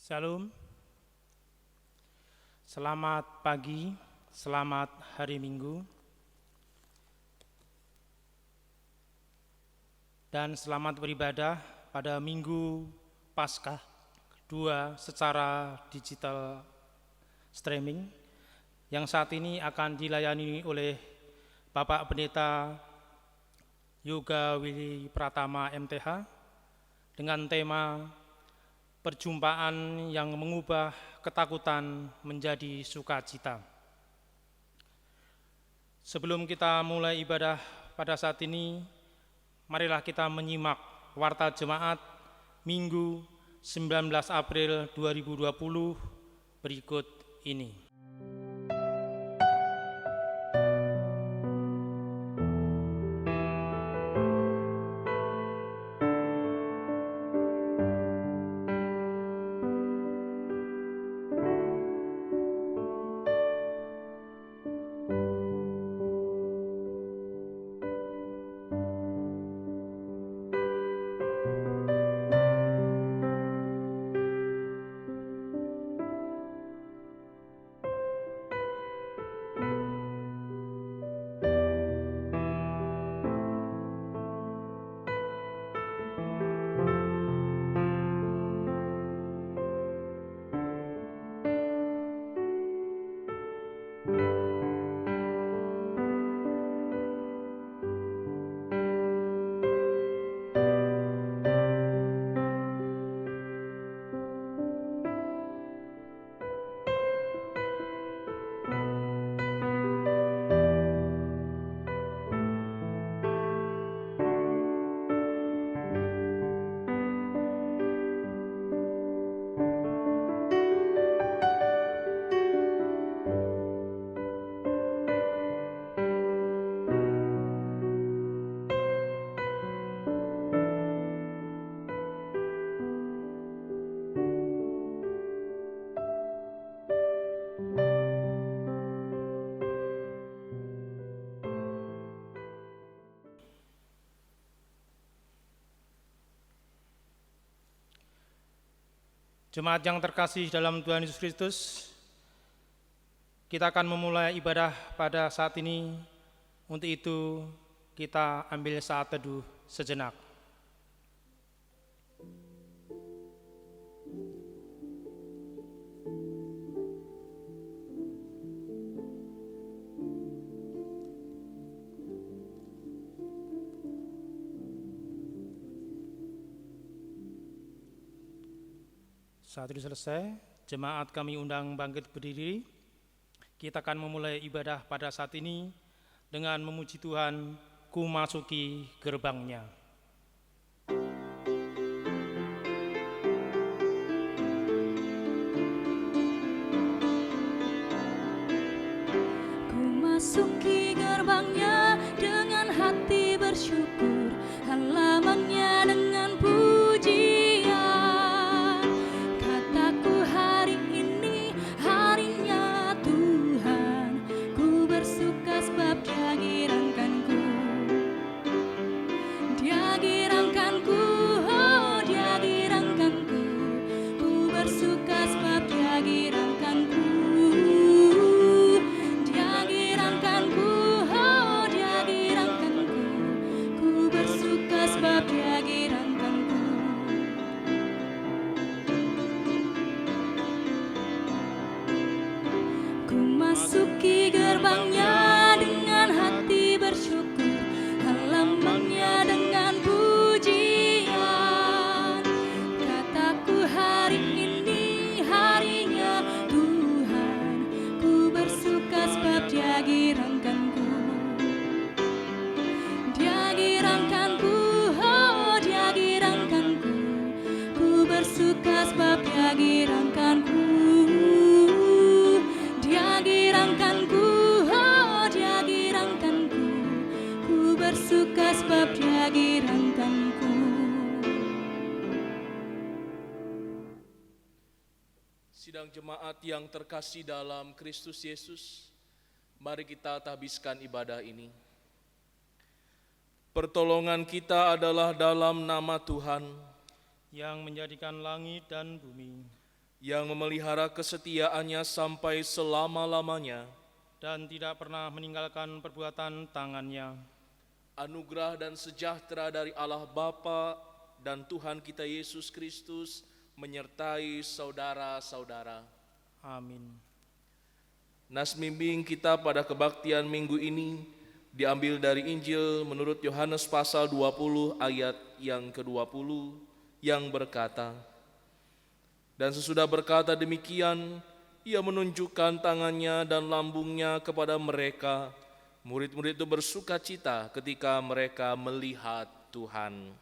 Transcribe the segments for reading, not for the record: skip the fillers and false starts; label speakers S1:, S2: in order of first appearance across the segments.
S1: Shalom, selamat pagi, selamat hari Minggu, dan selamat beribadah pada Minggu Paskah kedua secara digital streaming yang saat ini akan dilayani oleh Bapak Pendeta Yoga Willy Pratama MTH dengan tema perjumpaan yang mengubah ketakutan menjadi sukacita. Sebelum kita mulai ibadah pada saat ini, marilah kita menyimak warta jemaat Minggu 19 April 2020 berikut ini. Jemaat yang terkasih dalam Tuhan Yesus Kristus, kita akan memulai ibadah pada saat ini. Untuk itu, kita ambil saat teduh sejenak. Saat itu selesai, jemaat kami undang bangkit berdiri. Kita akan memulai ibadah pada saat ini dengan memuji Tuhan, ku masuki gerbangnya.
S2: Ku masuki gerbangnya dengan hati bersyukur, halamannya dengan pujian. Kataku hari ini harinya Tuhan, ku bersuka sebab Dia girangkanku. Dia girangkanku, oh Dia girangkanku. Ku bersuka sebab Dia girangkanku. Dia girangkanku, oh Dia girangkanku. Ku bersuka sebab Dia girangkanku. Ku masuki gerbangnya dengan hati bersyukur, halamannya dengan pujian. Kataku hari ini harinya Tuhan, ku bersuka sebab Dia girangkanku. Dia girangkanku, oh Dia girangkanku. Ku bersuka sebab Dia girangkanku. Dia girangkanku, oh Dia girangkanku. Ku bersuka sebab Dia girangkanku.
S3: Sidang jemaat yang terkasih dalam Kristus Yesus, mari kita tahbiskan ibadah ini. Pertolongan kita adalah dalam nama Tuhan
S1: yang menjadikan langit dan bumi,
S3: yang memelihara kesetiaannya sampai selama-lamanya,
S1: dan tidak pernah meninggalkan perbuatan tangannya.
S3: anugerah dan sejahtera dari Allah Bapa dan Tuhan kita Yesus Kristus menyertai saudara-saudara.
S1: Amin.
S3: Nas bimbing kita pada kebaktian minggu ini diambil dari Injil menurut Yohanes pasal 20 ayat yang ke-20 yang berkata, "Dan sesudah berkata demikian, ia menunjukkan tangannya dan lambungnya kepada mereka. Murid-murid itu bersuka cita ketika mereka melihat Tuhan."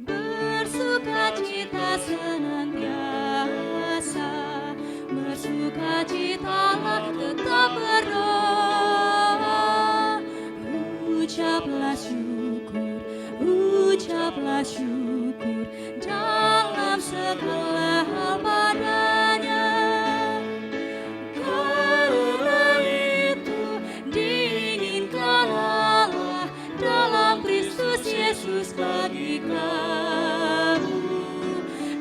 S2: Bersukacita senantiasa, bersukacitalah tetap berdoa. Ucaplah syukur dalam segala hal padanya. Karena itu diinginkan Allah dalam Kristus Yesus bagi kamu.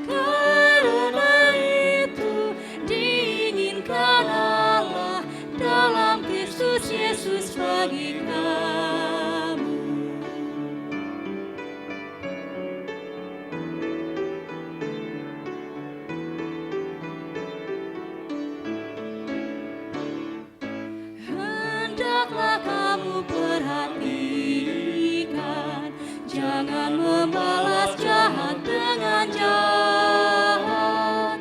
S2: Karena itu diinginkan Allah dalam Kristus Yesus bagi kamu. Hendaklah kamu perhatikan, jangan membalas jahat dengan jahat.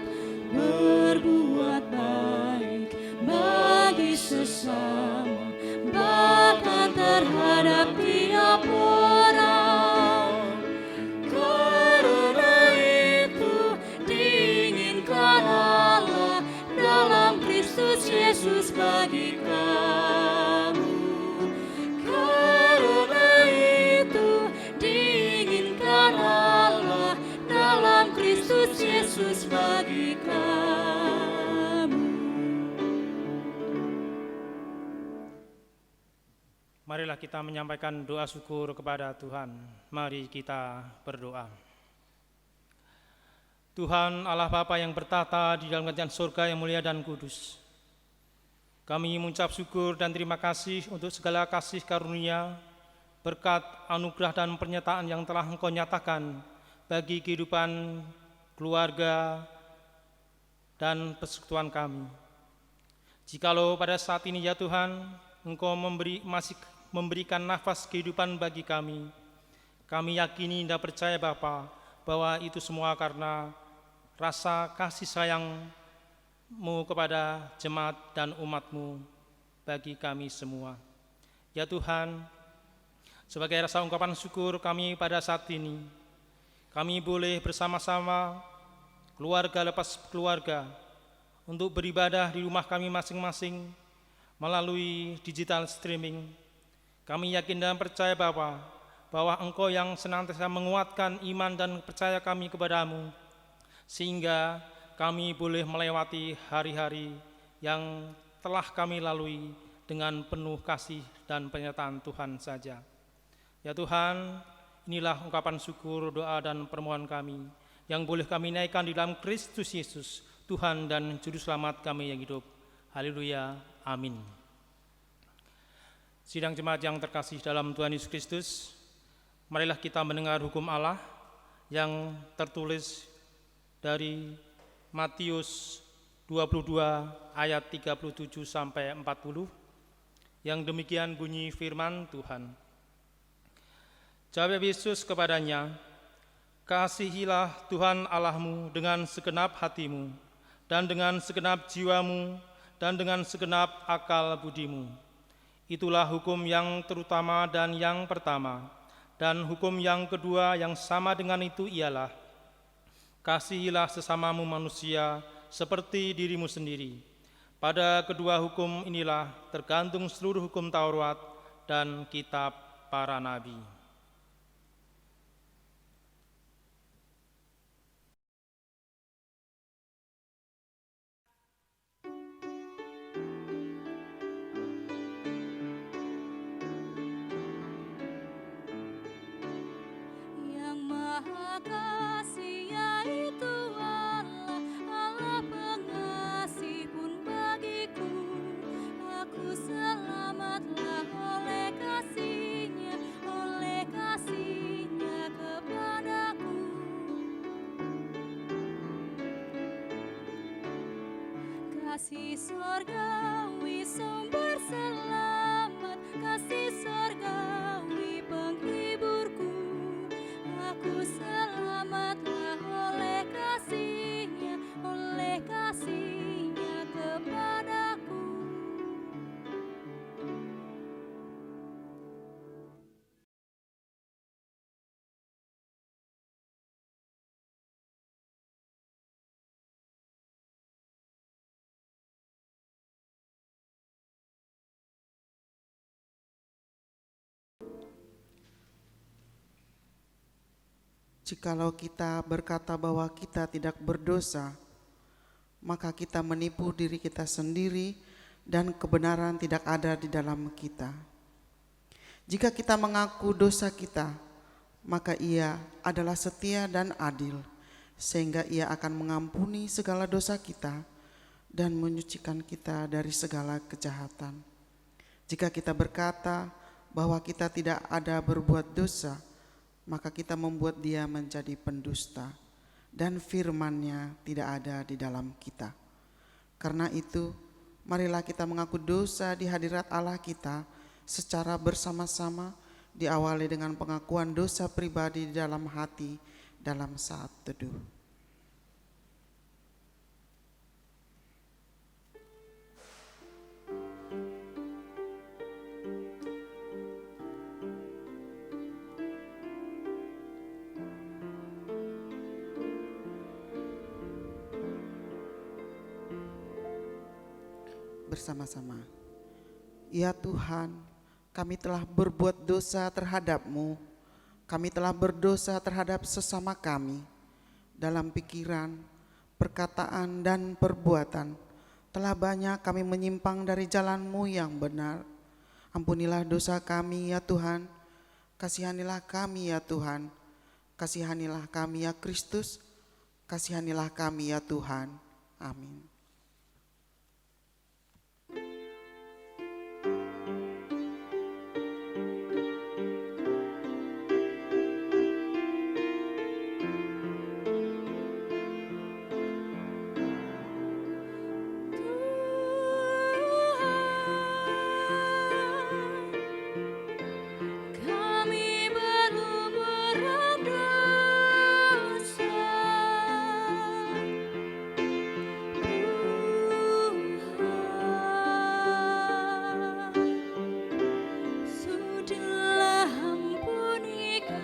S2: Berbuat baik bagi sesama, bahkan terhadap tiap orang. Karena itu diinginkan Allah dalam Kristus Yesus bagi kamu. Karena itu diinginkan Allah dalam Kristus Yesus bagi kamu.
S1: Marilah kita menyampaikan doa syukur kepada Tuhan. Mari kita berdoa. Tuhan Allah Bapa yang bertata di dalam kerajaan surga yang mulia dan kudus, kami mengucap syukur dan terima kasih untuk segala kasih karunia, berkat, anugerah dan pernyataan yang telah Engkau nyatakan bagi kehidupan keluarga dan persekutuan kami. Jikalau pada saat ini ya Tuhan, Engkau masih memberikan nafas kehidupan bagi kami yakini dan percaya Bapa bahwa itu semua karena rasa kasih sayang-Mu kepada jemaat dan umat-Mu bagi kami semua. Ya Tuhan, sebagai rasa ungkapan syukur kami pada saat ini, kami boleh bersama-sama keluarga lepas keluarga untuk beribadah di rumah kami masing-masing melalui digital streaming. Kami yakin dan percaya Bapa bahwa Engkau yang senantiasa menguatkan iman dan percaya kami kepadamu, sehingga kami boleh melewati hari-hari yang telah kami lalui dengan penuh kasih dan penyertaan Tuhan saja. Ya Tuhan, inilah ungkapan syukur, doa dan permohonan kami yang boleh kami naikkan di dalam Kristus Yesus, Tuhan dan Juru Selamat kami yang hidup. Haleluya, amin. Sidang jemaat yang terkasih dalam Tuhan Yesus Kristus, marilah kita mendengar hukum Allah yang tertulis dari Matius 22 ayat 37 sampai 40, yang demikian bunyi firman Tuhan. Jawab Yesus kepadanya, "Kasihilah Tuhan Allahmu dengan segenap hatimu, dan dengan segenap jiwamu, dan dengan segenap akal budimu. Itulah hukum yang terutama dan yang pertama. Dan hukum yang kedua yang sama dengan itu ialah, kasihilah sesamamu manusia seperti dirimu sendiri. Pada kedua hukum inilah tergantung seluruh hukum Taurat dan kitab para nabi."
S2: kasih yaitu Allah, Allah pengasih pun bagiku. Aku selamatlah oleh kasih-Nya kepadaku. Kasih sorgawi sumber selamat, kasih sorgawi penghiburku. Aku selamatlah oleh kasih-Nya kepadaku.
S4: Jikalau kita berkata bahwa kita tidak berdosa, maka kita menipu diri kita sendiri dan kebenaran tidak ada di dalam kita. Jika kita mengaku dosa kita, maka Ia adalah setia dan adil, sehingga Ia akan mengampuni segala dosa kita dan menyucikan kita dari segala kejahatan. Jika kita berkata bahwa kita tidak ada berbuat dosa, maka kita membuat Dia menjadi pendusta dan firman-Nya tidak ada di dalam kita. Karena itu, marilah kita mengaku dosa di hadirat Allah kita secara bersama-sama, diawali dengan pengakuan dosa pribadi di dalam hati dalam saat teduh. Bersama-sama. Ya Tuhan, kami telah berbuat dosa terhadap-Mu. Kami telah berdosa terhadap sesama kami dalam pikiran, perkataan, dan perbuatan. Telah banyak kami menyimpang dari jalan-Mu yang benar. Ampunilah dosa kami ya Tuhan. Kasihanilah kami ya Tuhan. Kasihanilah kami ya Kristus. Kasihanilah kami ya Tuhan. Amin.
S2: Kami belum berdosa, sudahlah ampuni kami.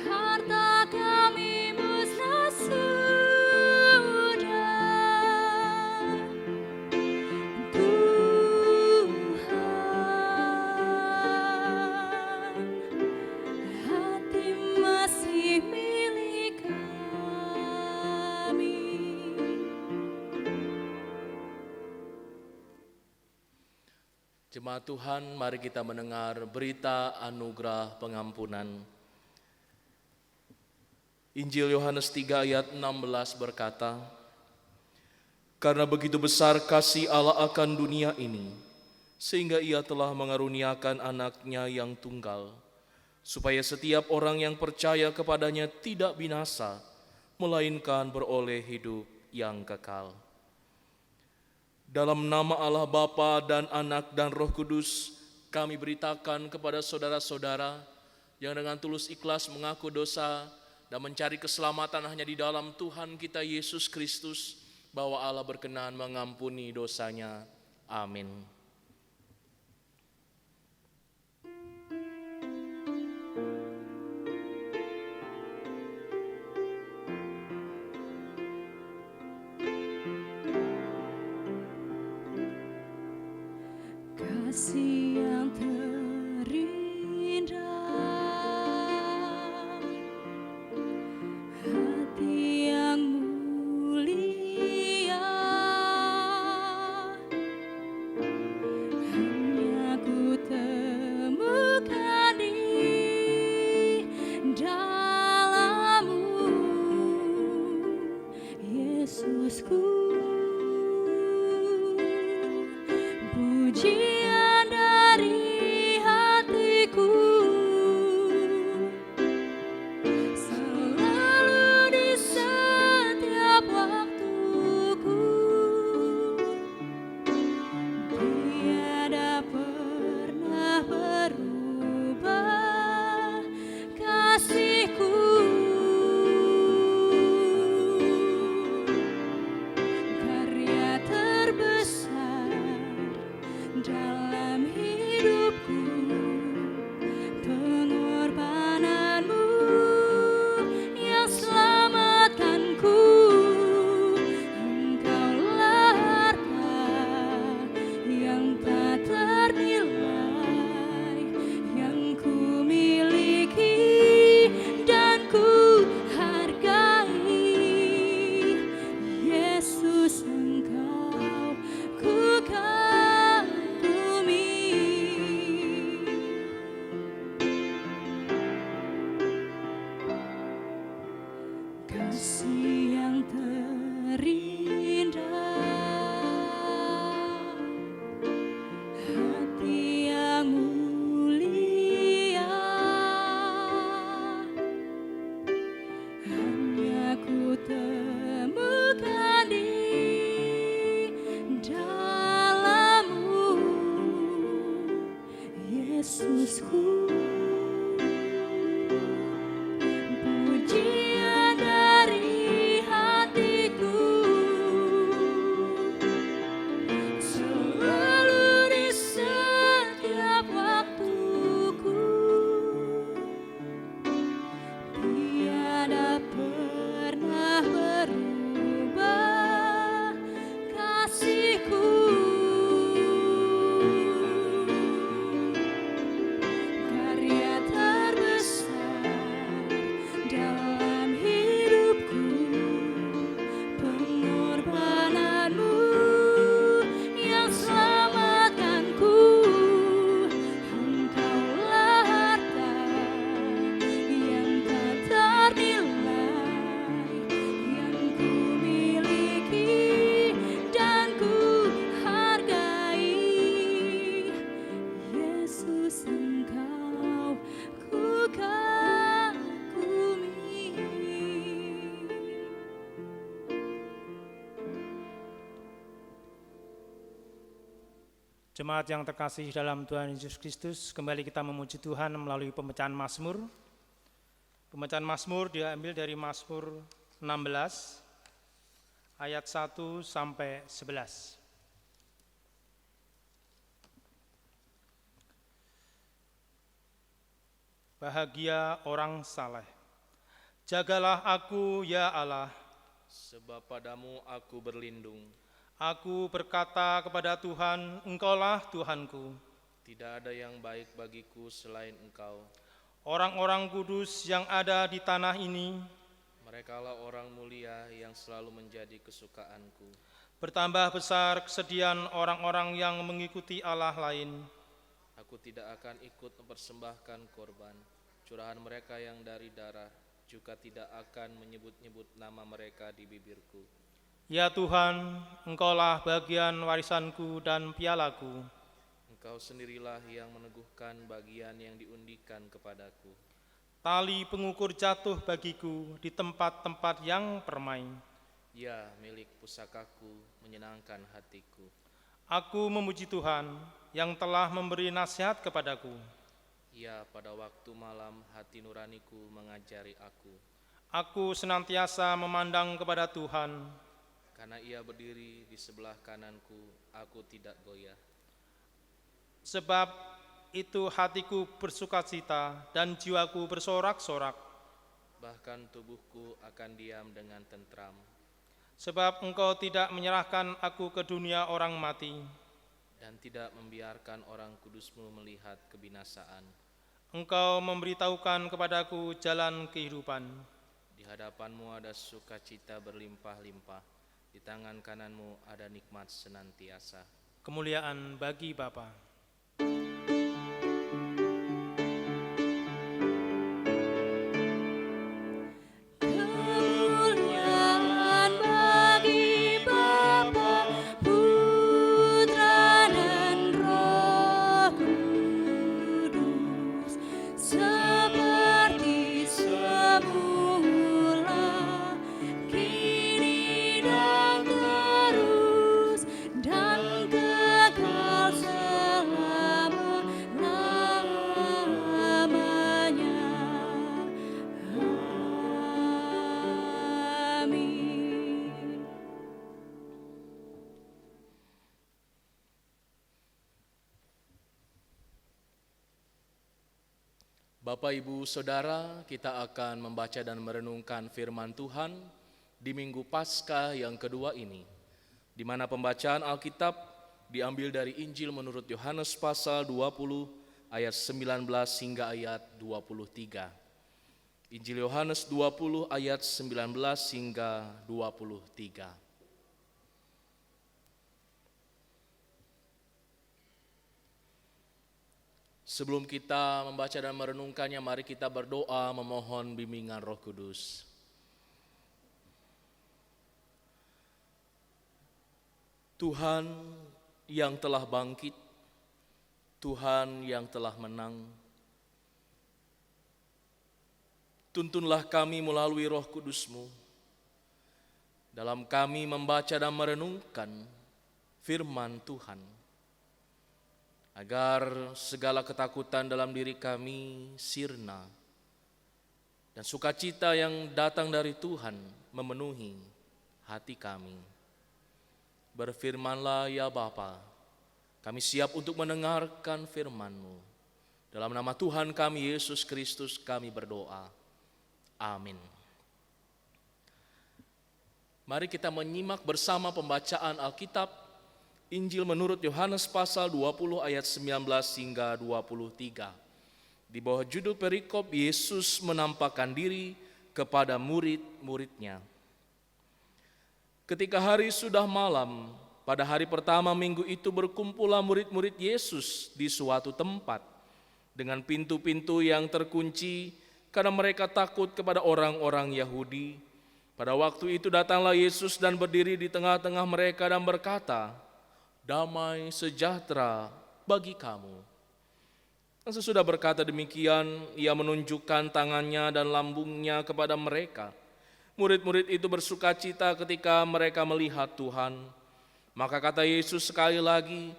S2: Harta kami musnah sudah, Tuhan, hati masih milik kami.
S3: Jemaat Tuhan, mari kita mendengar berita anugerah pengampunan. Injil Yohanes 3 ayat 16 berkata, "Karena begitu besar kasih Allah akan dunia ini, sehingga Ia telah mengaruniakan anaknya yang tunggal, supaya setiap orang yang percaya kepadanya tidak binasa, melainkan beroleh hidup yang kekal." Dalam nama Allah Bapa dan Anak dan Roh Kudus, kami beritakan kepada saudara-saudara yang dengan tulus ikhlas mengaku dosa dan mencari keselamatan hanya di dalam Tuhan kita Yesus Kristus, bahwa Allah berkenan mengampuni dosanya. Amin.
S2: Kasih yang terindah, hati yang mulia,
S1: Jemaat yang terkasih dalam Tuhan Yesus Kristus, kembali kita memuji Tuhan melalui pembacaan Mazmur. Pembacaan Mazmur diambil dari Mazmur 16 ayat 1 sampai 11. Bahagia orang saleh. Jagalah aku ya Allah,
S3: Sebab padamu aku berlindung.
S1: aku berkata kepada Tuhan, Engkaulah Tuhanku.
S3: Tidak ada yang baik bagiku selain Engkau.
S1: Orang-orang kudus yang ada di tanah ini
S3: Merekalah orang mulia yang selalu menjadi kesukaanku.
S1: bertambah besar kesedihan orang-orang yang mengikuti Allah lain.
S3: Aku tidak akan ikut mempersembahkan korban. Curahan mereka yang dari darah juga tidak akan menyebut-nyebut nama mereka di bibirku.
S1: Ya Tuhan, Engkaulah bagian warisanku dan pialaku.
S3: Engkau sendirilah yang meneguhkan bagian yang diundikan kepadaku.
S1: Tali pengukur jatuh bagiku di tempat-tempat yang permai.
S3: Ya, milik pusakaku menyenangkan hatiku.
S1: Aku memuji Tuhan yang telah memberi nasihat kepadaku.
S3: Ya, pada waktu malam hati nuraniku mengajari aku.
S1: Aku senantiasa memandang kepada Tuhan.
S3: Karena ia berdiri di sebelah kananku, aku tidak goyah.
S1: Sebab itu hatiku bersukacita dan jiwaku bersorak-sorak.
S3: Bahkan tubuhku akan diam dengan tentram.
S1: Sebab Engkau tidak menyerahkan aku ke dunia orang mati.
S3: Dan tidak membiarkan orang kudusmu melihat kebinasaan.
S1: Engkau memberitahukan kepadaku jalan kehidupan.
S3: Di hadapanmu ada sukacita berlimpah-limpah. Di tangan kananmu ada nikmat senantiasa.
S1: Kemuliaan bagi Bapa.
S2: Kemuliaan bagi Bapa, Putra dan Roh Kudus, seperti semula, kini dan terus, dan kekal selama-lamanya. Amin.
S3: Bapak, Ibu, Saudara, kita akan membaca dan merenungkan firman Tuhan di Minggu Paskah yang kedua ini, di mana pembacaan Alkitab diambil dari Injil menurut Yohanes pasal 20 ayat 19 hingga ayat 23. Injil Yohanes 20 ayat 19 hingga 23. Sebelum kita membaca dan merenungkannya, mari kita berdoa memohon bimbingan Roh Kudus. Tuhan yang telah bangkit, Tuhan yang telah menang, tuntunlah kami melalui Roh Kudus-Mu dalam kami membaca dan merenungkan firman Tuhan, agar segala ketakutan dalam diri kami sirna dan sukacita yang datang dari Tuhan memenuhi hati kami. Berfirmanlah ya Bapa, kami siap untuk mendengarkan firman-Mu. Dalam nama Tuhan kami Yesus Kristus kami berdoa. Amin. Mari kita menyimak bersama pembacaan Alkitab Injil menurut Yohanes pasal 20 ayat 19 hingga 23. Di bawah judul perikop, Yesus menampakkan diri kepada murid-muridnya. Ketika hari sudah malam, pada hari pertama minggu itu berkumpullah murid-murid Yesus di suatu tempat dengan pintu-pintu yang terkunci karena mereka takut kepada orang-orang Yahudi. Pada waktu itu datanglah Yesus dan berdiri di tengah-tengah mereka dan berkata, "Damai sejahtera bagi kamu." Dan sesudah berkata demikian, ia menunjukkan tangannya dan lambungnya kepada mereka. Murid-murid itu bersukacita ketika mereka melihat Tuhan. Maka kata Yesus sekali lagi,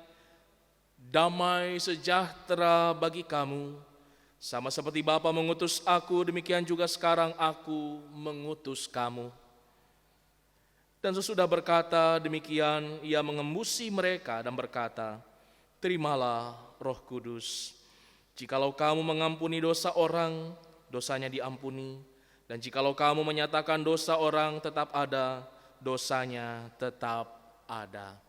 S3: damai sejahtera bagi kamu. Sama seperti Bapa mengutus aku, demikian juga sekarang aku mengutus kamu. Dan sesudah berkata demikian, ia mengembusi mereka dan berkata, terimalah Roh Kudus. Jikalau kamu mengampuni dosa orang, dosanya diampuni. Dan jikalau kamu menyatakan dosa orang tetap ada, dosanya tetap ada.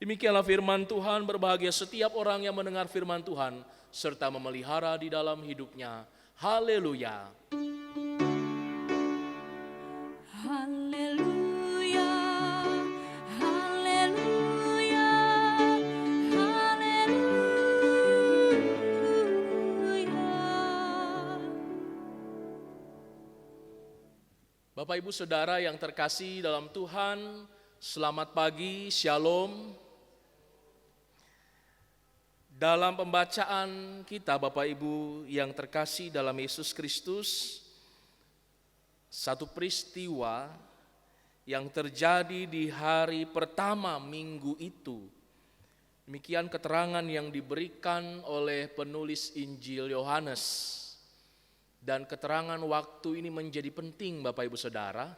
S3: Demikianlah firman Tuhan, berbahagia setiap orang yang mendengar firman Tuhan, serta memelihara di dalam hidupnya. Haleluya.
S2: Haleluya, haleluya, haleluya.
S3: Bapak Ibu Saudara yang terkasih dalam Tuhan, selamat pagi, shalom. Dalam pembacaan kita Bapak Ibu yang terkasih dalam Yesus Kristus, satu peristiwa yang terjadi di hari pertama minggu itu. Demikian keterangan yang diberikan oleh penulis Injil Yohanes. Dan keterangan waktu ini menjadi penting Bapak Ibu Saudara.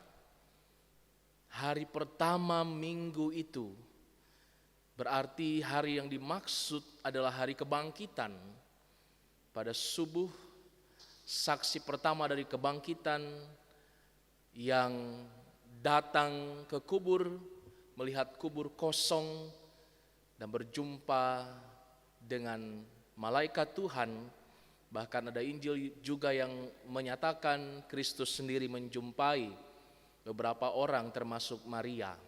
S3: Hari pertama minggu itu berarti hari yang dimaksud adalah hari kebangkitan. Pada subuh, saksi pertama dari kebangkitan yang datang ke kubur, melihat kubur kosong dan berjumpa dengan malaikat Tuhan. Bahkan ada Injil juga yang menyatakan Kristus sendiri menjumpai beberapa orang termasuk Maria.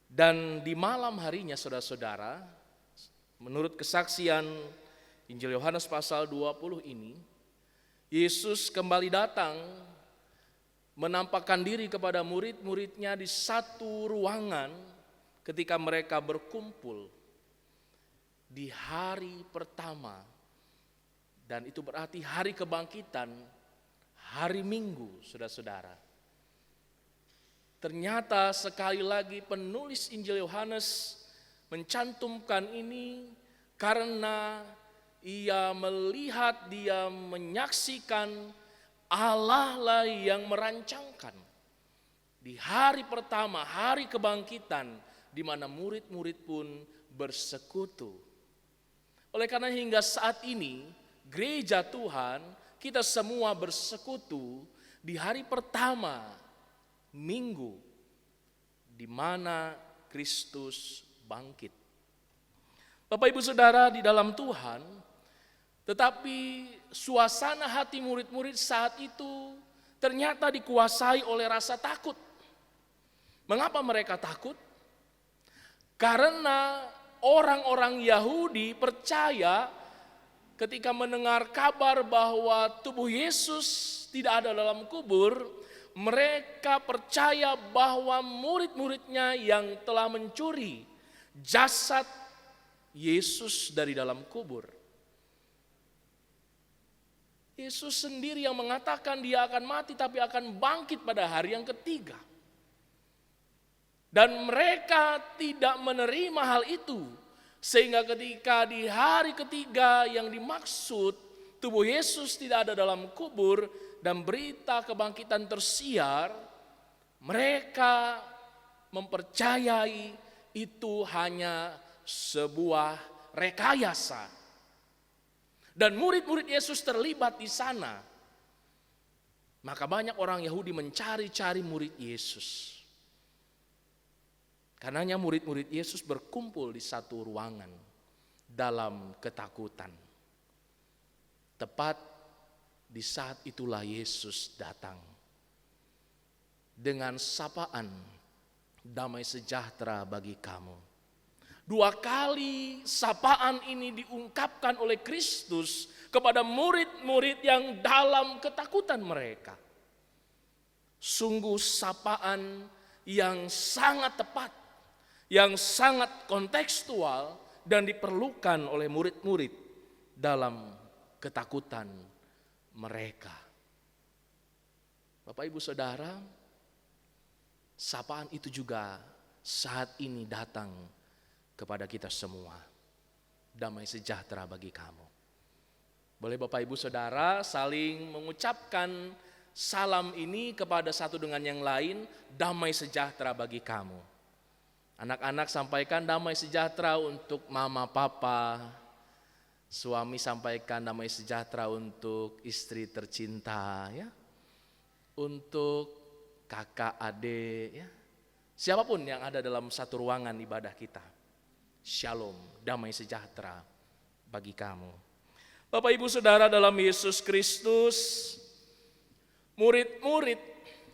S3: Dan di malam harinya saudara-saudara, menurut kesaksian Injil Yohanes pasal 20 ini, Yesus kembali datang menampakkan diri kepada murid-muridnya di satu ruangan ketika mereka berkumpul di hari pertama. Dan itu berarti hari kebangkitan, hari Minggu, saudara-saudara. Ternyata sekali lagi penulis Injil Yohanes mencantumkan ini karena ia melihat, dia menyaksikan Allah lah yang merancangkan. Di hari pertama, hari kebangkitan, di mana murid-murid pun bersekutu. Oleh karena hingga saat ini, gereja Tuhan, kita semua bersekutu di hari pertama Minggu, di mana Kristus bangkit. Bapak Ibu Saudara di dalam Tuhan, tetapi suasana hati murid-murid saat itu ternyata dikuasai oleh rasa takut. Mengapa mereka takut? Karena orang-orang Yahudi percaya ketika mendengar kabar bahwa tubuh Yesus tidak ada dalam kubur, mereka percaya bahwa murid-muridnya yang telah mencuri jasad Yesus dari dalam kubur. Yesus sendiri yang mengatakan dia akan mati tapi akan bangkit pada hari yang ketiga. Dan mereka tidak menerima hal itu. Sehingga ketika di hari ketiga yang dimaksud tubuh Yesus tidak ada dalam kubur dan berita kebangkitan tersiar, mereka mempercayai itu hanya sebuah rekayasa. Dan murid-murid Yesus terlibat di sana. Maka banyak orang Yahudi mencari-cari murid Yesus. Karenanya murid-murid Yesus berkumpul di satu ruangan dalam ketakutan. Tepat di saat itulah Yesus datang dengan sapaan damai sejahtera bagi kamu. 2 kali sapaan ini diungkapkan oleh Kristus kepada murid-murid yang dalam ketakutan mereka. Sungguh sapaan yang sangat tepat, yang sangat kontekstual dan diperlukan oleh murid-murid dalam ketakutan mereka. Bapak Ibu Saudara, sapaan itu juga saat ini datang kepada kita semua. damai sejahtera bagi kamu. Boleh Bapak Ibu Saudara saling mengucapkan salam ini kepada satu dengan yang lain, damai sejahtera bagi kamu. Anak-anak sampaikan damai sejahtera untuk mama papa, suami sampaikan damai sejahtera untuk istri tercinta, ya, untuk kakak adik, ya, siapapun yang ada dalam satu ruangan ibadah kita. Shalom, damai sejahtera bagi kamu. Bapak Ibu Saudara dalam Yesus Kristus, murid-murid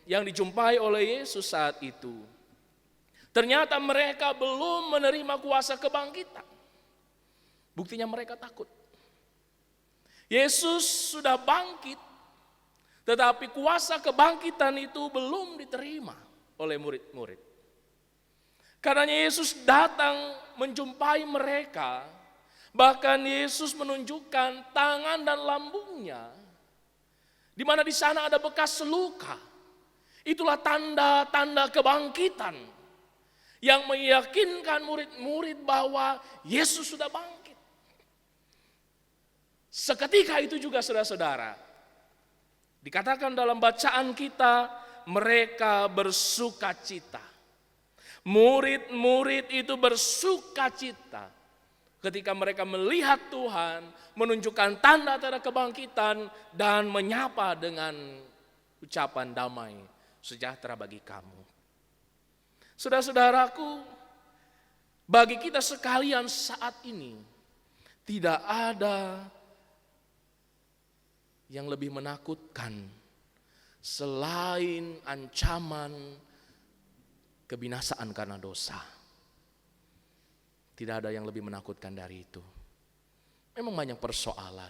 S3: yang dijumpai oleh Yesus saat itu, ternyata mereka belum menerima kuasa kebangkitan. Buktinya mereka takut. Yesus sudah bangkit, tetapi kuasa kebangkitan itu belum diterima oleh murid-murid. Karena Yesus datang menjumpai mereka, bahkan Yesus menunjukkan tangan dan lambungnya, di mana di sana ada bekas luka. Itulah tanda-tanda kebangkitan yang meyakinkan murid-murid bahwa Yesus sudah bangkit. Seketika itu juga saudara-saudara, dikatakan dalam bacaan kita, mereka bersukacita. Murid-murid itu bersukacita ketika mereka melihat Tuhan menunjukkan tanda-tanda kebangkitan dan menyapa dengan ucapan damai sejahtera bagi kamu. Saudara-saudaraku, bagi kita sekalian saat ini tidak ada yang lebih menakutkan selain ancaman kebinasaan karena dosa. Tidak ada yang lebih menakutkan dari itu. Memang banyak persoalan,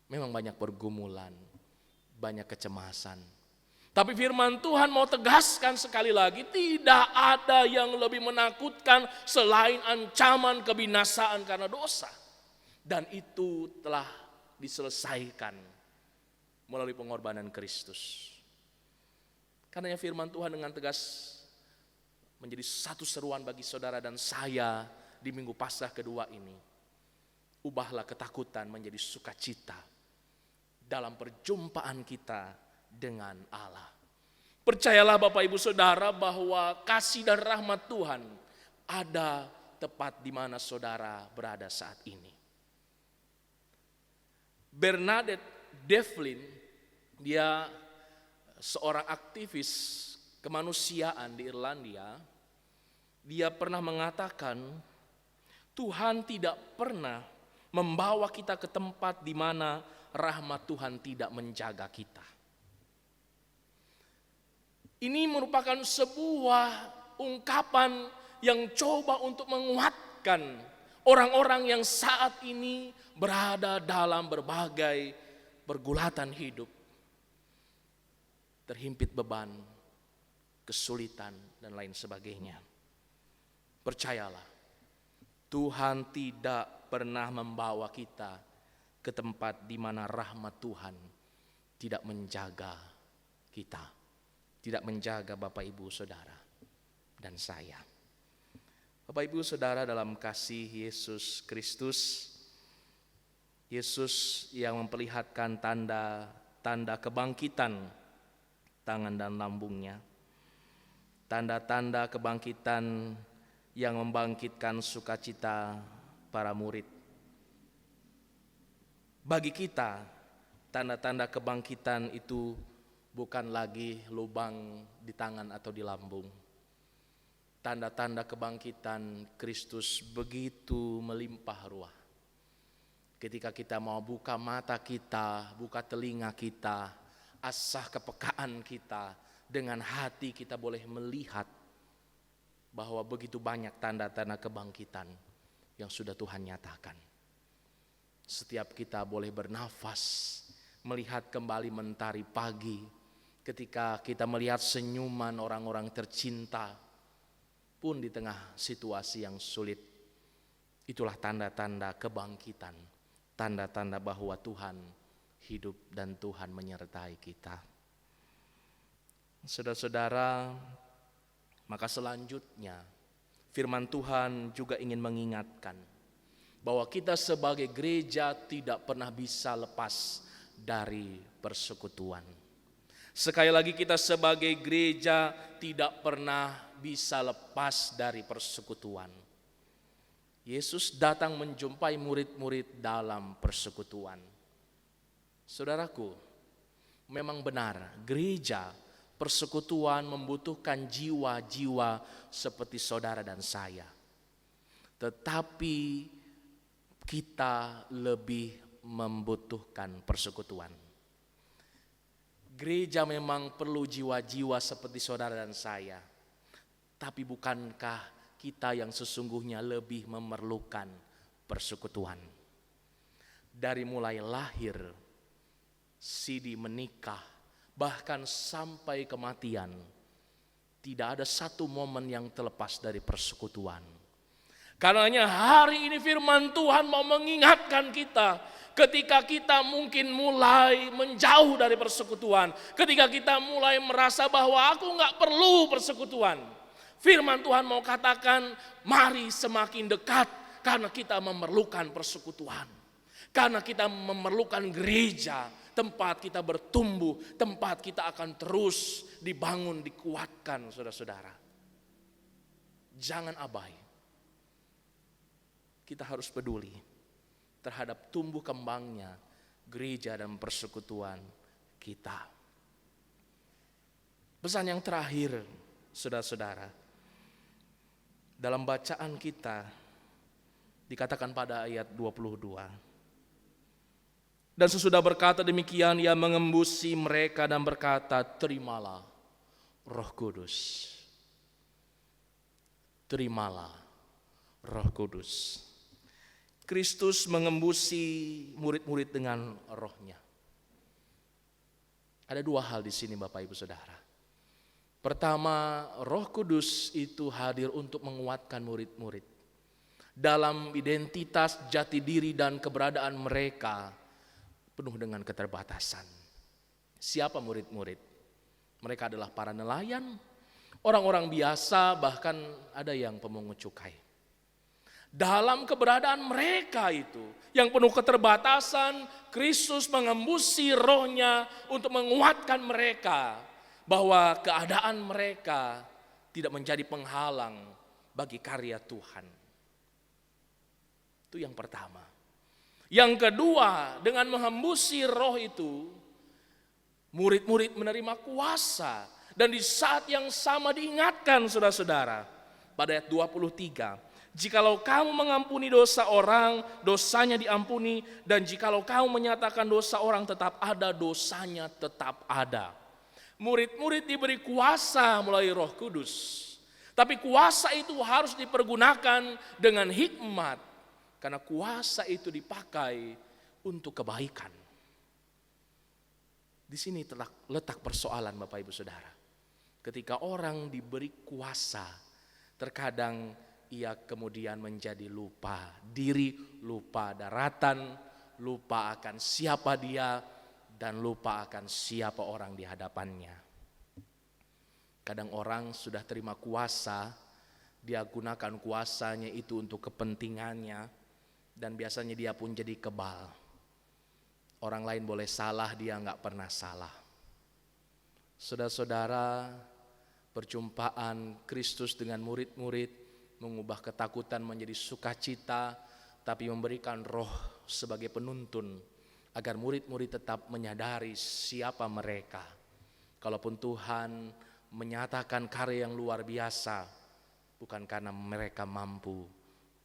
S3: memang banyak pergumulan, banyak kecemasan. Tapi firman Tuhan mau tegaskan sekali lagi, tidak ada yang lebih menakutkan selain ancaman kebinasaan karena dosa. Dan itu telah diselesaikan melalui pengorbanan Kristus. Karenanya firman Tuhan dengan tegas menjadi satu seruan bagi saudara dan saya di Minggu Paskah kedua ini. Ubahlah ketakutan menjadi sukacita dalam perjumpaan kita dengan Allah. Percayalah Bapak Ibu Saudara bahwa kasih dan rahmat Tuhan ada tepat di mana saudara berada saat ini. Bernadette Devlin, dia seorang aktivis kemanusiaan di Irlandia. Dia pernah mengatakan, Tuhan tidak pernah membawa kita ke tempat di mana rahmat Tuhan tidak menjaga kita. Ini merupakan sebuah ungkapan yang coba untuk menguatkan orang-orang yang saat ini berada dalam berbagai pergulatan hidup, terhimpit beban, kesulitan, dan lain sebagainya. Percayalah, Tuhan tidak pernah membawa kita ke tempat di mana rahmat Tuhan tidak menjaga kita, tidak menjaga Bapak Ibu Saudara dan saya. Bapak Ibu Saudara dalam kasih Yesus Kristus, Yesus yang memperlihatkan tanda-tanda kebangkitan tangan dan lambungnya, tanda-tanda kebangkitan yang membangkitkan sukacita para murid. Bagi kita, tanda-tanda kebangkitan itu bukan lagi lubang di tangan atau di lambung. Tanda-tanda kebangkitan Kristus begitu melimpah ruah. Ketika kita mau buka mata kita, buka telinga kita, asah kepekaan kita, dengan hati kita boleh melihat bahwa begitu banyak tanda-tanda kebangkitan yang sudah Tuhan nyatakan. Setiap kita boleh bernafas, melihat kembali mentari pagi, ketika kita melihat senyuman orang-orang tercinta, pun di tengah situasi yang sulit. Itulah tanda-tanda kebangkitan, tanda-tanda bahwa Tuhan hidup dan Tuhan menyertai kita. Saudara-saudara, maka selanjutnya firman Tuhan juga ingin mengingatkan bahwa kita sebagai gereja tidak pernah bisa lepas dari persekutuan. Sekali lagi, kita sebagai gereja tidak pernah bisa lepas dari persekutuan. Yesus datang menjumpai murid-murid dalam persekutuan. Saudaraku, memang benar gereja persekutuan membutuhkan jiwa-jiwa seperti saudara dan saya. Tetapi kita lebih membutuhkan persekutuan. Gereja memang perlu jiwa-jiwa seperti saudara dan saya. Tapi bukankah kita yang sesungguhnya lebih memerlukan persekutuan? Dari mulai lahir, Sidi menikah, bahkan sampai kematian, tidak ada satu momen yang terlepas dari persekutuan. Karenanya hari ini firman Tuhan mau mengingatkan kita, ketika kita mungkin mulai menjauh dari persekutuan, ketika kita mulai merasa bahwa aku gak perlu persekutuan, firman Tuhan mau katakan, mari semakin dekat, karena kita memerlukan persekutuan, karena kita memerlukan gereja, tempat kita bertumbuh, tempat kita akan terus dibangun, dikuatkan, saudara-saudara. Jangan abai. Kita harus peduli terhadap tumbuh kembangnya gereja dan persekutuan kita. Pesan yang terakhir, saudara-saudara, dalam bacaan kita dikatakan pada ayat 22. Dan sesudah berkata demikian, ia mengembusi mereka dan berkata, terimalah Roh Kudus. Terimalah Roh Kudus. Kristus mengembusi murid-murid dengan rohnya. Ada dua hal di sini Bapak Ibu Saudara. Pertama, Roh Kudus itu hadir untuk menguatkan murid-murid dalam identitas, jati diri dan keberadaan mereka penuh dengan keterbatasan. Siapa murid-murid? Mereka adalah para nelayan, orang-orang biasa, bahkan ada yang pemungut cukai. Dalam keberadaan mereka itu yang penuh keterbatasan, Kristus mengembusi rohnya untuk menguatkan mereka, bahwa keadaan mereka tidak menjadi penghalang bagi karya Tuhan. Itu yang pertama. Yang kedua, dengan mengembusi roh itu, murid-murid menerima kuasa. Dan di saat yang sama diingatkan saudara-saudara, pada ayat 23, jikalau kamu mengampuni dosa orang, dosanya diampuni. Dan jikalau kamu menyatakan dosa orang tetap ada, dosanya tetap ada. Murid-murid diberi kuasa melalui Roh Kudus. Tapi kuasa itu harus dipergunakan dengan hikmat. Karena kuasa itu dipakai untuk kebaikan. Di sini letak persoalan Bapak Ibu Saudara. Ketika orang diberi kuasa, terkadang ia kemudian menjadi lupa diri, lupa daratan, lupa akan siapa dia, dan lupa akan siapa orang di hadapannya. Kadang orang sudah terima kuasa, dia gunakan kuasanya itu untuk kepentingannya, dan biasanya dia pun jadi kebal. Orang lain boleh salah, dia gak pernah salah. Saudara-saudara, perjumpaan Kristus dengan murid-murid mengubah ketakutan menjadi sukacita, tapi memberikan roh sebagai penuntun agar murid-murid tetap menyadari siapa mereka. Kalaupun Tuhan menyatakan karya yang luar biasa, bukan karena mereka mampu,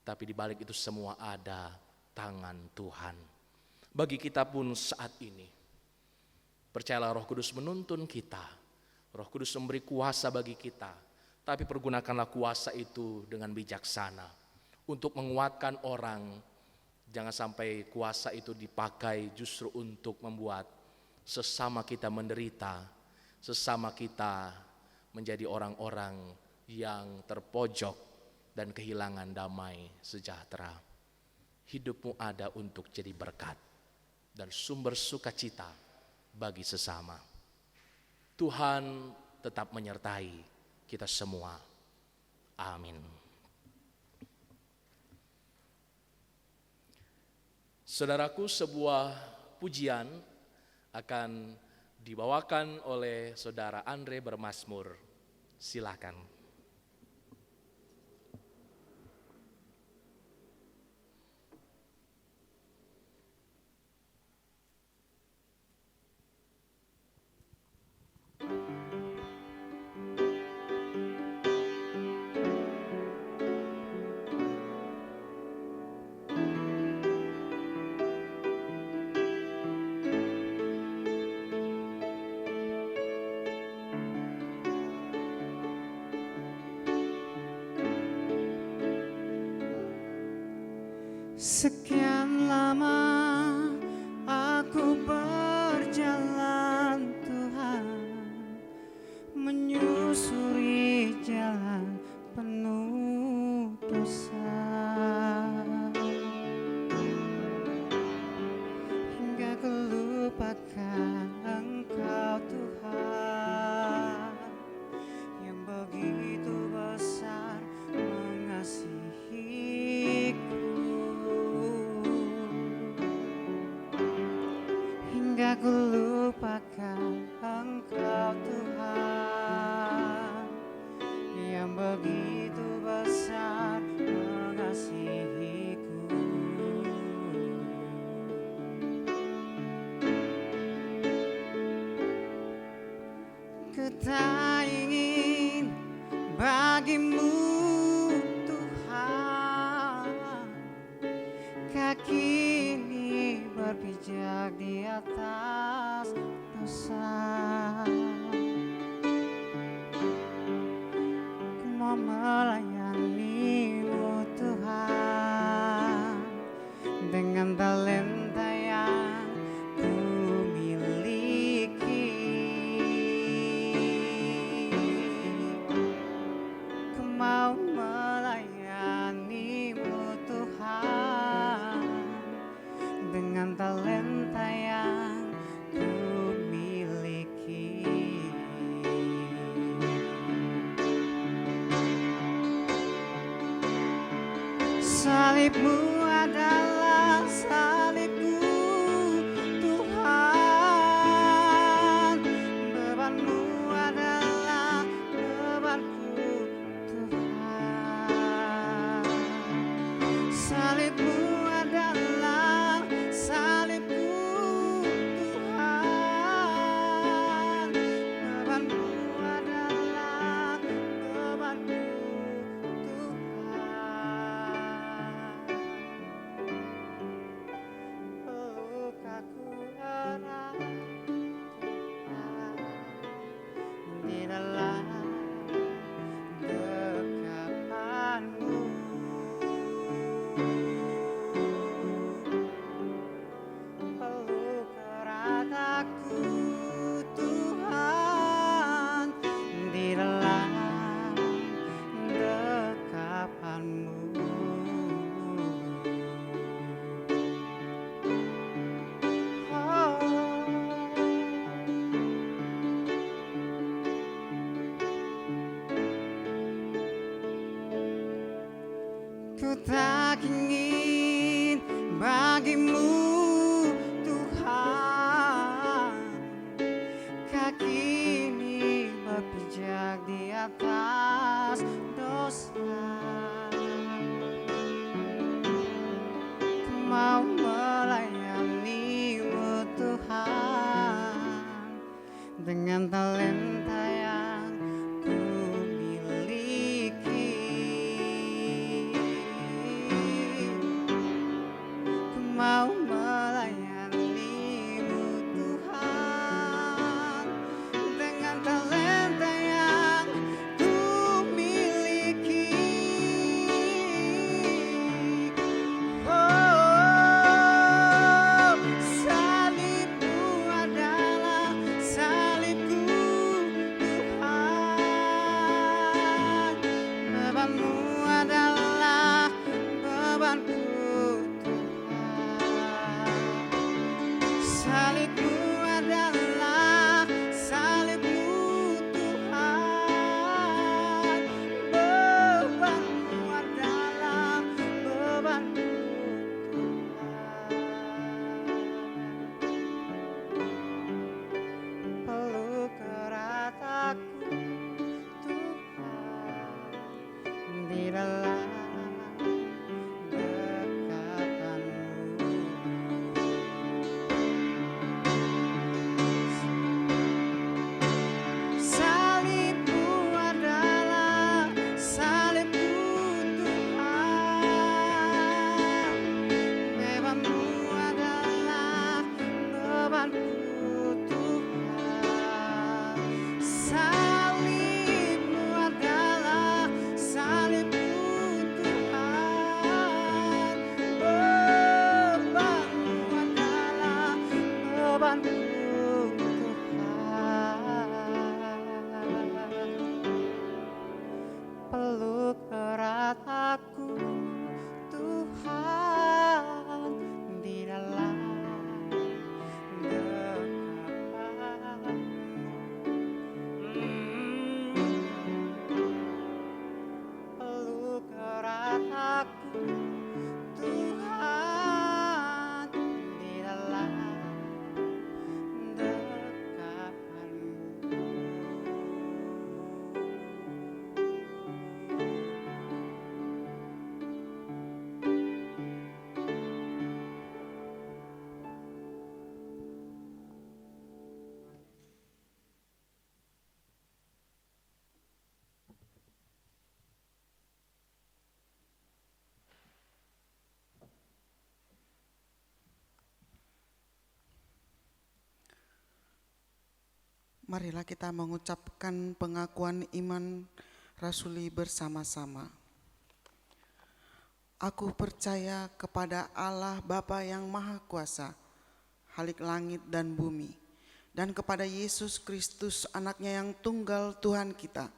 S3: tapi di balik itu semua ada tangan Tuhan. Bagi kita pun saat ini, percayalah Roh Kudus menuntun kita. Roh Kudus memberi kuasa bagi kita. Tapi pergunakanlah kuasa itu dengan bijaksana untuk menguatkan orang. Jangan sampai kuasa itu dipakai justru untuk membuat sesama kita menderita, sesama kita menjadi orang-orang yang terpojok dan kehilangan damai sejahtera. Hidupmu ada untuk jadi berkat dan sumber sukacita bagi sesama. Tuhan tetap menyertai kita semua. Amin. Saudaraku, sebuah pujian akan dibawakan oleh Saudara Andre bermazmur. Silakan.
S5: Sekian lama aku berjalan Tuhan, menyusuri jalan penuh dosa, hingga ku lupakan Engkau Tuhan, yang begitu besar mengasihiku. Hingga ku lupakan Engkau Tuhan, yang begitu besar mengasihiku. Ku tak ingin bagimu Tuhan, kaki ini berpijak di atas dosa. Ku mau melayani-Mu Tuhan, dengan talenta yang ku miliki. Ku mau melayani-Mu Tuhan, dengan talenta yang ku miliki. Salib-Mu adalah salibku Tuhan, beban-Mu adalah bebanku Tuhan. Salib-Mu adalah salibku Tuhan, beban-Mu adalah bebanku Tuhan. Peluk aku erat Tuhan, di dalam dekapan-Mu. Peluk erat aku Tuhan, di dalam dekapan-Mu. Ku tak ingin bagimu Tuhan, kaki ini berpijak di atas dosa. Ku mau melayani-Mu Tuhan, dengan talenta yang ku miliki. Ku mau melayani-Mu Tuhan, dengan talenta yang ku miliki. Oh, salib-Mu adalah salibku Tuhan, beban-Mu adalah bebanku Tuhan.
S4: Marilah kita mengucapkan pengakuan iman rasuli bersama-sama. Aku percaya kepada Allah Bapa yang Maha Kuasa, Khalik langit dan bumi, dan kepada Yesus Kristus anaknya yang tunggal Tuhan kita,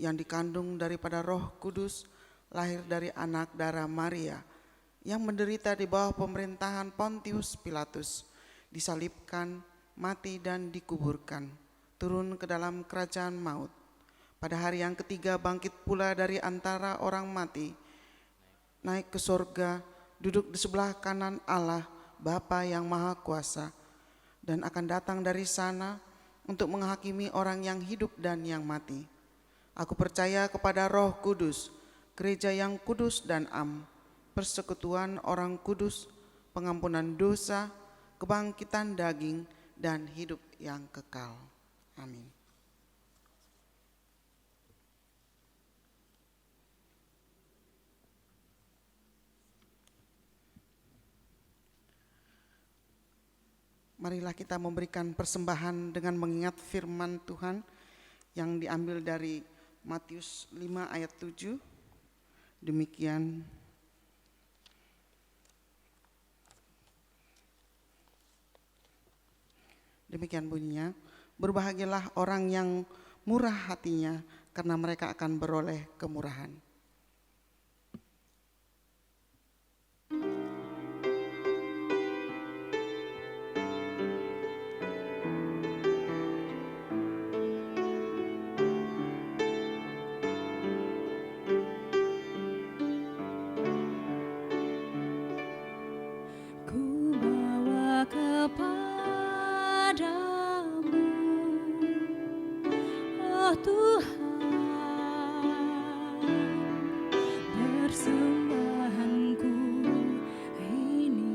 S4: yang dikandung daripada Roh Kudus, lahir dari anak darah Maria, yang menderita di bawah pemerintahan Pontius Pilatus, disalibkan, mati dan dikuburkan, turun ke dalam kerajaan maut. Pada hari yang ketiga bangkit pula dari antara orang mati, naik ke sorga, duduk di sebelah kanan Allah Bapa yang Maha Kuasa, dan akan datang dari sana untuk menghakimi orang yang hidup dan yang mati. Aku percaya kepada Roh Kudus, gereja yang kudus dan persekutuan orang kudus, pengampunan dosa, kebangkitan daging, dan hidup yang kekal. Amin. Marilah kita memberikan persembahan dengan mengingat firman Tuhan yang diambil dari Matius 5 ayat 7. Demikian bunyinya, berbahagialah orang yang murah hatinya, karena mereka akan beroleh kemurahan.
S2: Ku bawa kepadamu, oh Tuhan, persembahanku ini.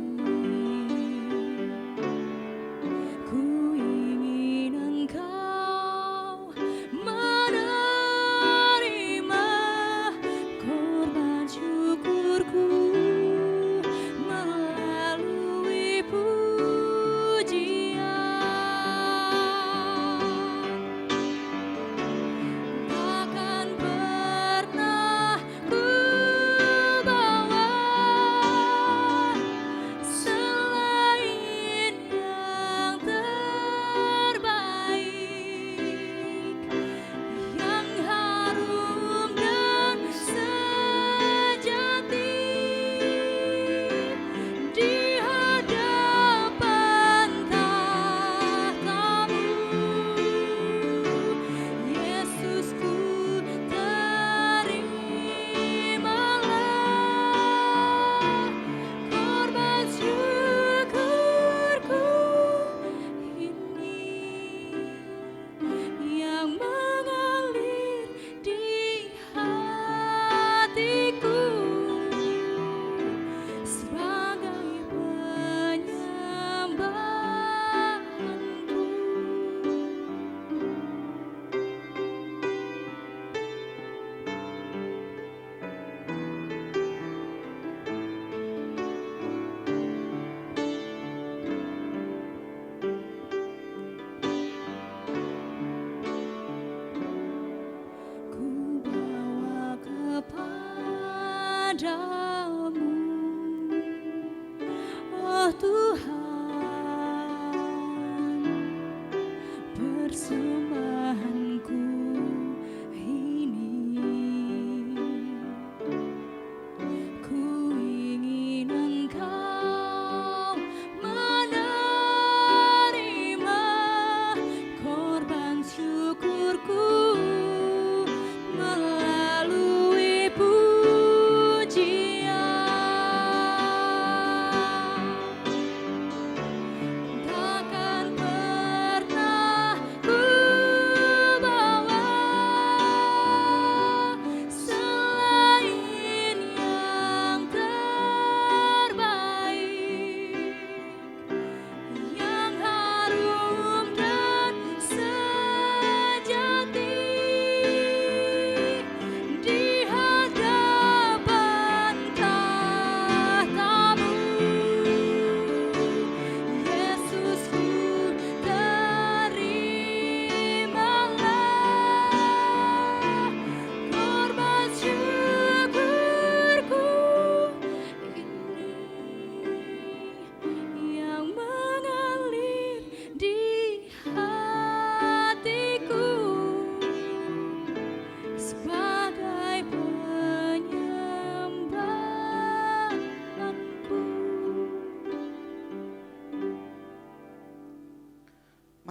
S2: Ku ingin Engkau menerima korban syukurku melalui pujian. Takkan pernah ku bawa selain yang terbaik, yang harum dan sejati di hadapan tahta-Mu. Yesusku, terimalah korban syukurku ini, yang mengalir di hatiku sebagai penyembahanku. Ku bawa kepadamu, oh Tuhan, persembahanku ini. Ku ingin Engkau menerima korban syukurku melalui pujian.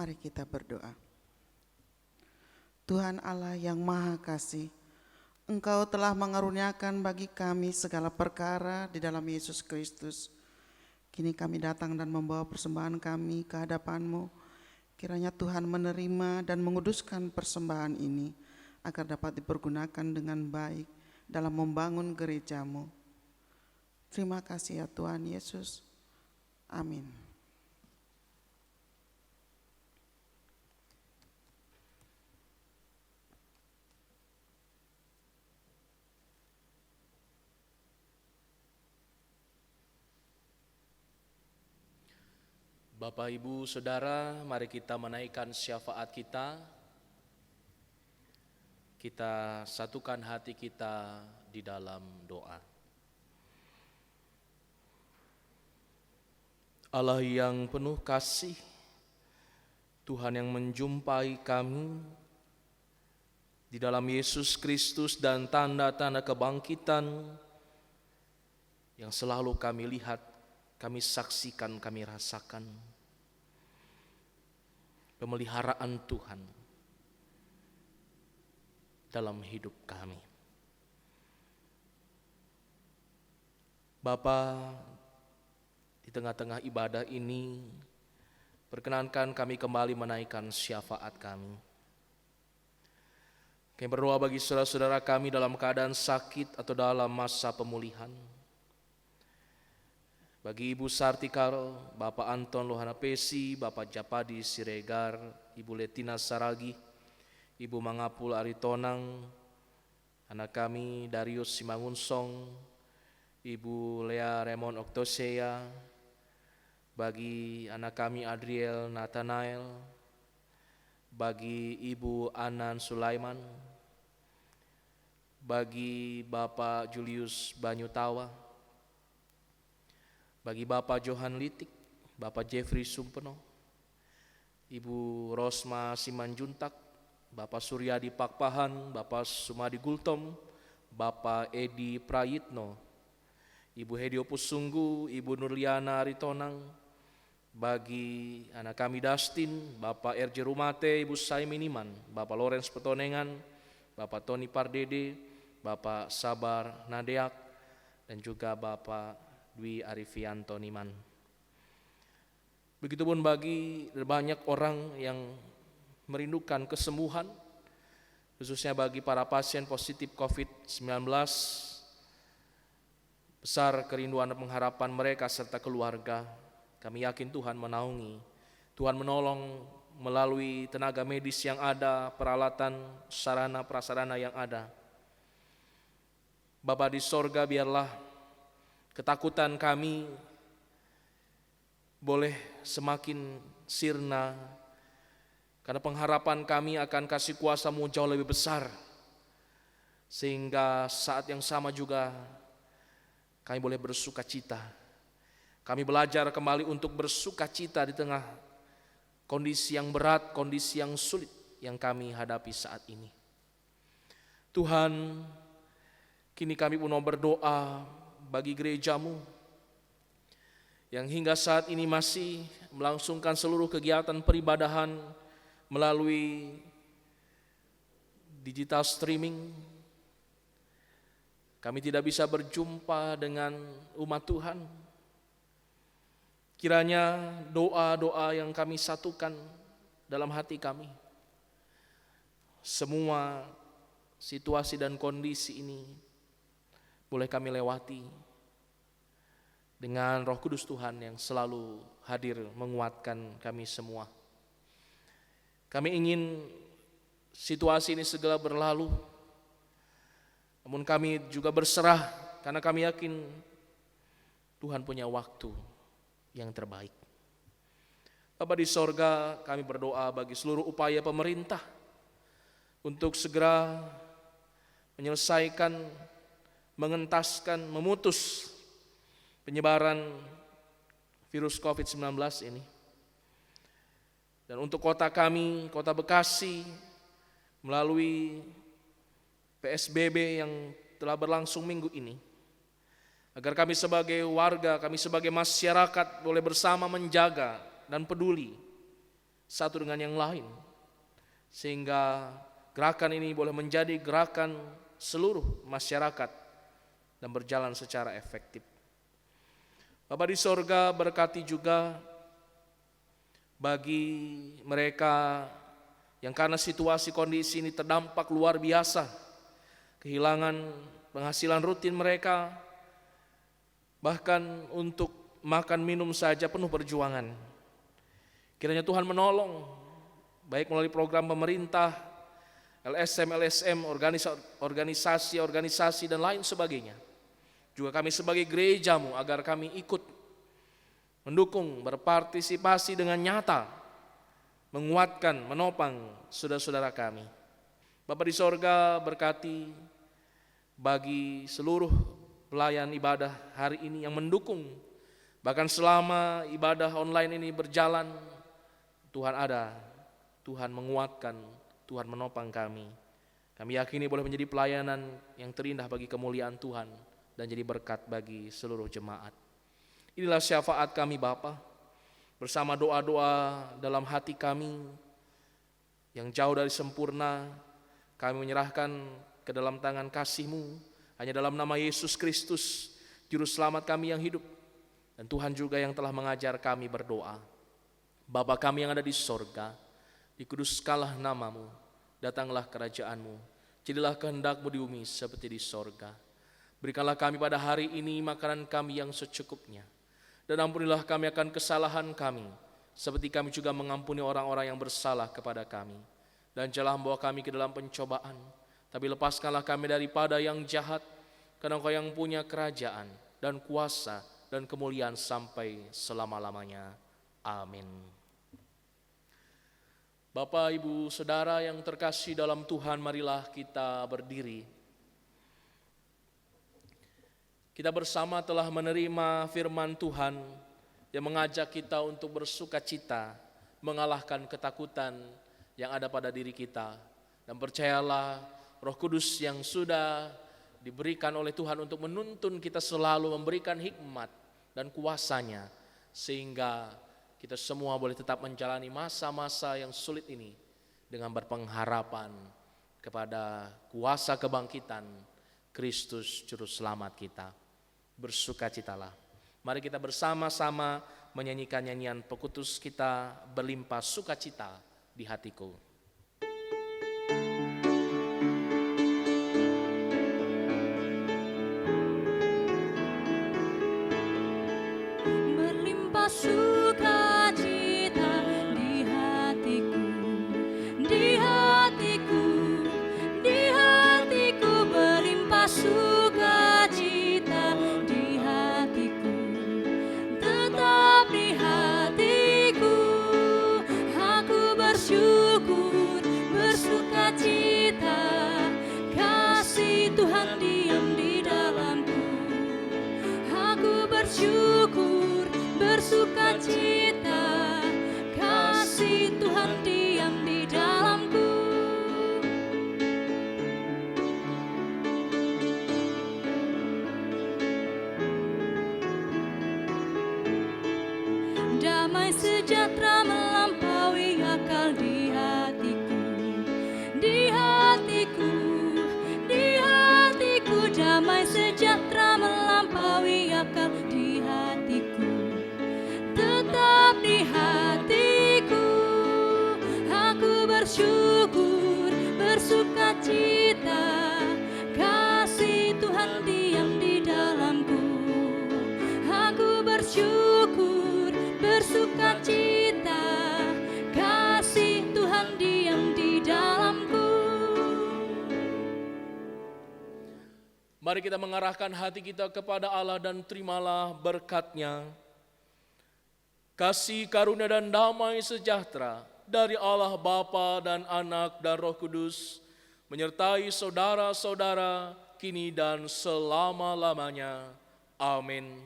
S4: Mari kita berdoa. Tuhan Allah yang Maha Kasih, Engkau telah mengaruniakan bagi kami segala perkara di dalam Yesus Kristus. Kini kami datang dan membawa persembahan kami ke hadapan-Mu. Kiranya Tuhan menerima dan menguduskan persembahan ini agar dapat dipergunakan dengan baik dalam membangun gereja-Mu. Terima kasih ya Tuhan Yesus. Amin.
S3: Bapak, Ibu, Saudara, mari kita menaikkan syafaat kita. Kita satukan hati kita di dalam doa. Allah yang penuh kasih, Tuhan yang menjumpai kami di dalam Yesus Kristus dan tanda-tanda kebangkitan yang selalu kami lihat, kami saksikan, kami rasakan. Pemeliharaan Tuhan dalam hidup kami. Bapa, di tengah-tengah ibadah ini, perkenankan kami kembali menaikkan syafaat kami. Kami berdoa bagi saudara-saudara kami dalam keadaan sakit atau dalam masa pemulihan. Bagi Ibu Sartikal, Bapak Anton Lohana Pesi, Bapak Japadi Siregar, Ibu Letina Saragi, Ibu Mangapul Aritonang, anak kami Darius Simangunsong, Ibu Lea Raymond Oktosea, bagi anak kami Adriel Nathanael, bagi Ibu Anan Sulaiman, bagi Bapak Julius Banyutawa, bagi Bapak Johan Litik, Bapak Jeffrey Sumpeno, Ibu Rosma Simanjuntak, Bapak Suryadi Pakpahan, Bapak Sumadi Gultom, Bapak Edi Prayitno, Ibu Hedio Pusunggu, Ibu Nurliana Aritonang, bagi anak kami Dustin, Bapak RJ Rumate, Ibu Saiminiman, Bapak Lawrence Petonengan, Bapak Tony Pardede, Bapak Sabar Nadeak, dan juga Bapak Dwi Arifianto Niman. Begitupun bagi banyak orang yang merindukan kesembuhan, khususnya bagi para pasien positif COVID-19, besar kerinduan dan pengharapan mereka serta keluarga. Kami yakin Tuhan menaungi, Tuhan menolong melalui tenaga medis yang ada, peralatan, sarana prasarana yang ada. Bapa di sorga, biarlah ketakutan kami boleh semakin sirna, karena pengharapan kami akan kasih kuasa-Mu jauh lebih besar, sehingga saat yang sama juga kami boleh bersuka cita. Kami belajar kembali untuk bersuka cita di tengah kondisi yang berat, kondisi yang sulit yang kami hadapi saat ini. Tuhan, kini kami pun mau berdoa bagi gereja-Mu yang hingga saat ini masih melangsungkan seluruh kegiatan peribadahan melalui digital streaming. Kami tidak bisa berjumpa dengan umat Tuhan. Kiranya doa-doa yang kami satukan dalam hati kami, semua situasi dan kondisi ini boleh kami lewati dengan Roh Kudus Tuhan yang selalu hadir menguatkan kami semua. Kami ingin situasi ini segera berlalu, namun kami juga berserah karena kami yakin Tuhan punya waktu yang terbaik. Bapa di sorga, kami berdoa bagi seluruh upaya pemerintah untuk segera menyelesaikan, mengentaskan, memutus penyebaran virus COVID-19 ini. Dan untuk kota kami, kota Bekasi, melalui PSBB yang telah berlangsung minggu ini, agar kami sebagai warga, kami sebagai masyarakat boleh bersama menjaga dan peduli satu dengan yang lain, sehingga gerakan ini boleh menjadi gerakan seluruh masyarakat dan berjalan secara efektif. Bapa di sorga, berkati juga bagi mereka yang karena situasi kondisi ini terdampak luar biasa, kehilangan penghasilan rutin mereka, bahkan untuk makan minum saja penuh perjuangan. Kiranya Tuhan menolong, baik melalui program pemerintah, LSM, organisasi dan lain sebagainya. Juga kami sebagai gerejamu, agar kami ikut mendukung, berpartisipasi dengan nyata, menguatkan, menopang saudara-saudara kami. Bapa di sorga, berkati bagi seluruh pelayan ibadah hari ini yang mendukung, bahkan selama ibadah online ini berjalan, Tuhan ada, Tuhan menguatkan, Tuhan menopang kami. Kami yakini boleh menjadi pelayanan yang terindah bagi kemuliaan Tuhan dan jadi berkat bagi seluruh jemaat. Inilah syafaat kami Bapa, bersama doa-doa dalam hati kami yang jauh dari sempurna, kami menyerahkan ke dalam tangan kasih-Mu, hanya dalam nama Yesus Kristus, Juru Selamat kami yang hidup, dan Tuhan juga yang telah mengajar kami berdoa. Bapa kami yang ada di sorga, dikuduskanlah nama-Mu, datanglah kerajaan-Mu, jadilah kehendak-Mu di bumi seperti di sorga. Berikanlah kami pada hari ini makanan kami yang secukupnya, dan ampunilah kami akan kesalahan kami, seperti kami juga mengampuni orang-orang yang bersalah kepada kami. Dan janganlah membawa kami ke dalam pencobaan, tapi lepaskanlah kami daripada yang jahat, karena Engkau yang punya kerajaan dan kuasa dan kemuliaan sampai selama-lamanya. Amin. Bapak, Ibu, Saudara yang terkasih dalam Tuhan, marilah kita berdiri. Kita bersama telah menerima firman Tuhan yang mengajak kita untuk bersuka cita, mengalahkan ketakutan yang ada pada diri kita. Dan percayalah, Roh Kudus yang sudah diberikan oleh Tuhan untuk menuntun kita selalu memberikan hikmat dan kuasanya, sehingga kita semua boleh tetap menjalani masa-masa yang sulit ini dengan berpengharapan kepada kuasa kebangkitan Kristus Juru Selamat kita. Bersukacitalah. Mari kita bersama-sama menyanyikan nyanyian Pekutus Kita Berlimpah Sukacita di Hatiku.
S2: Berlimpah sukacita di hatiku, di hatiku, di hatiku, berlimpah sukacita di hatiku, tetap di hatiku. Aku bersyukur, bersukacita, kasih Tuhan diam di dalamku. Aku bersyukur, bersukacita, kasih Tuhan diam di dalamku. Damai sejahtera melampaui akal di hatiku, di hatiku, di hatiku. Damai sejahtera melampaui akal di hatiku, tetap di hatiku. Aku bersyukur, bersukacita, kasih Tuhan diam di dalamku. Aku bersyukur, bersukacita, kasih Tuhan diam di dalamku.
S3: Mari kita mengarahkan hati kita kepada Allah dan terimalah berkat-Nya. Kasih karunia dan damai sejahtera dari Allah Bapa dan Anak dan Roh Kudus menyertai saudara-saudara kini dan selama-lamanya. Amin.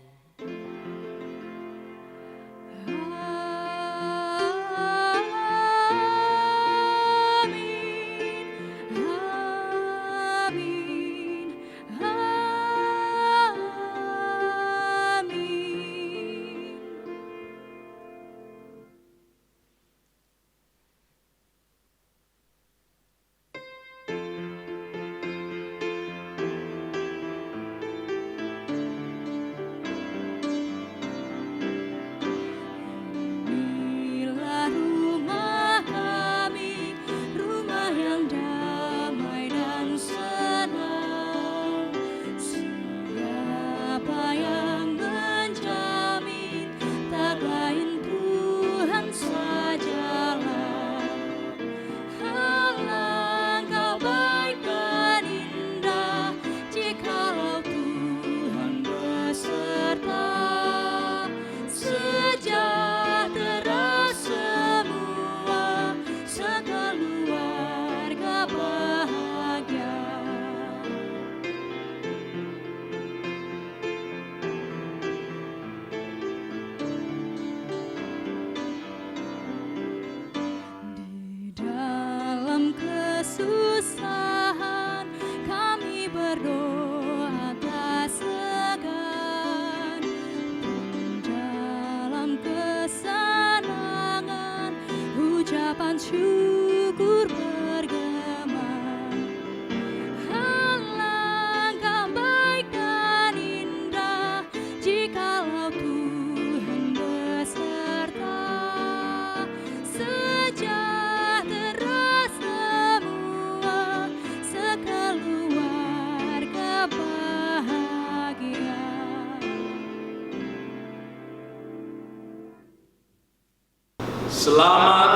S2: pujian syukur bergema. Alangkah baik dan indah jikalau Tuhan beserta, sejahtera semua sekeluarga bahagia.
S3: Selamat